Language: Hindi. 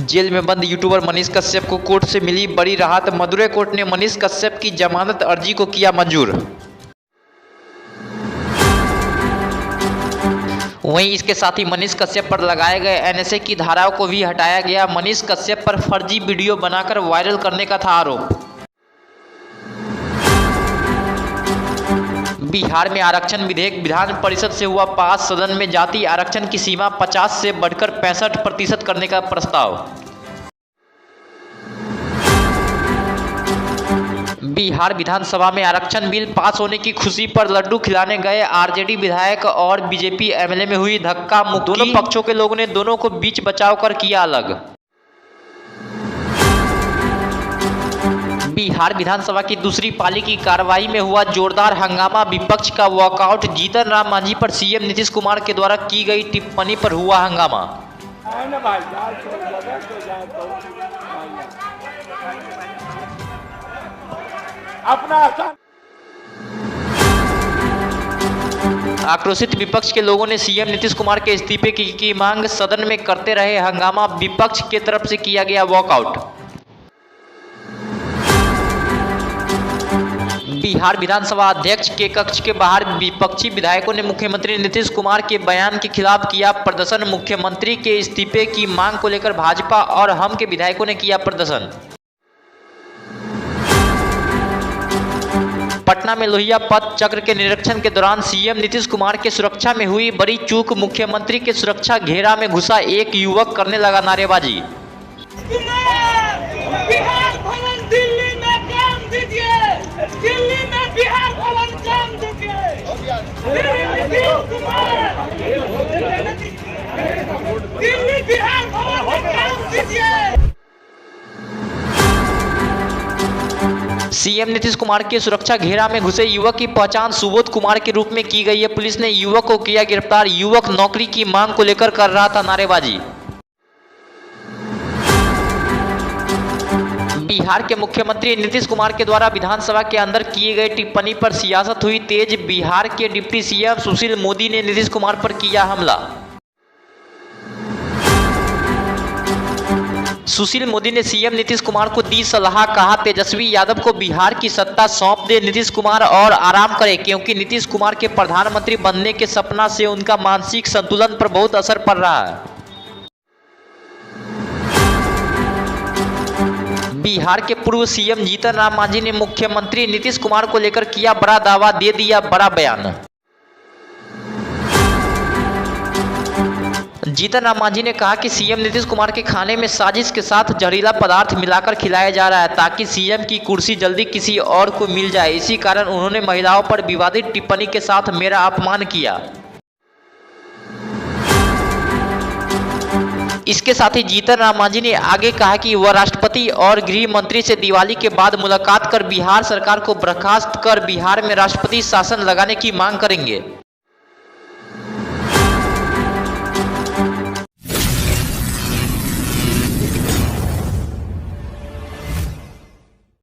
जेल में बंद यूट्यूबर मनीष कश्यप को कोर्ट से मिली बड़ी राहत। मदुरै कोर्ट ने मनीष कश्यप की जमानत अर्जी को किया मंजूर। वहीं इसके साथ ही मनीष कश्यप पर लगाए गए एनएसए की धाराओं को भी हटाया गया। मनीष कश्यप पर फर्जी वीडियो बनाकर वायरल करने का था आरोप। बिहार में आरक्षण विधेयक विधान परिषद से हुआ पास। सदन में जाति आरक्षण की सीमा 50 से बढ़कर 65% करने का प्रस्ताव। बिहार विधानसभा में आरक्षण बिल पास होने की खुशी पर लड्डू खिलाने गए आरजेडी विधायक और बीजेपी एमएलए में हुई धक्का मुक्की। दोनों पक्षों के लोगों ने दोनों को बीच बचाव कर किया अलग। बिहार विधानसभा की दूसरी पाली की कार्रवाई में हुआ जोरदार हंगामा। विपक्ष का वॉकआउट। जीतन राम मांझी पर सीएम नीतीश कुमार के द्वारा की गई टिप्पणी पर हुआ हंगामा। आक्रोशित विपक्ष के लोगों ने सीएम नीतीश कुमार के इस्तीफे की मांग। सदन में करते रहे हंगामा। विपक्ष के तरफ से किया गया वॉकआउट। बिहार विधानसभा अध्यक्ष के कक्ष के बाहर विपक्षी विधायकों ने मुख्यमंत्री नीतीश कुमार के बयान के खिलाफ किया प्रदर्शन। मुख्यमंत्री के इस्तीफे की मांग को लेकर भाजपा और हम के विधायकों ने किया प्रदर्शन। पटना में लोहिया पथ चक्र के निरीक्षण के दौरान सीएम नीतीश कुमार के सुरक्षा में हुई बड़ी चूक। मुख्यमंत्री के सुरक्षा घेरा में घुसा एक युवक करने लगा नारेबाजी। सीएम नीतीश कुमार के सुरक्षा घेरा में घुसे युवक की पहचान सुबोध कुमार के रूप में की गई है। पुलिस ने युवक को किया गिरफ्तार। युवक नौकरी की मांग को लेकर कर रहा था नारेबाजी। बिहार के मुख्यमंत्री नीतीश कुमार के द्वारा विधानसभा के अंदर किए गए टिप्पणी पर सियासत हुई तेज। बिहार के डिप्टी सीएम सुशील मोदी ने नीतीश कुमार पर किया हमला। सुशील मोदी ने सीएम नीतीश कुमार को दी सलाह। कहा तेजस्वी यादव को बिहार की सत्ता सौंप दे नीतीश कुमार और आराम करे, क्योंकि नीतीश कुमार के प्रधानमंत्री बनने के सपना से उनका मानसिक संतुलन पर बहुत असर पड़ रहा है। बिहार के पूर्व सीएम जीतन राम मांझी ने मुख्यमंत्री नीतीश कुमार को लेकर किया बड़ा दावा, दे दिया बड़ा बयान। जीतन राम मांझी ने कहा कि सीएम नीतीश कुमार के खाने में साजिश के साथ जहरीला पदार्थ मिलाकर खिलाया जा रहा है ताकि सीएम की कुर्सी जल्दी किसी और को मिल जाए। इसी कारण उन्होंने महिलाओं पर विवादित टिप्पणी के साथ मेरा अपमान किया। इसके साथ ही जीतन राम मांझी ने आगे कहा कि वह राष्ट्रपति और गृह मंत्री से दिवाली के बाद मुलाकात कर बिहार सरकार को बर्खास्त कर बिहार में राष्ट्रपति शासन लगाने की मांग करेंगे।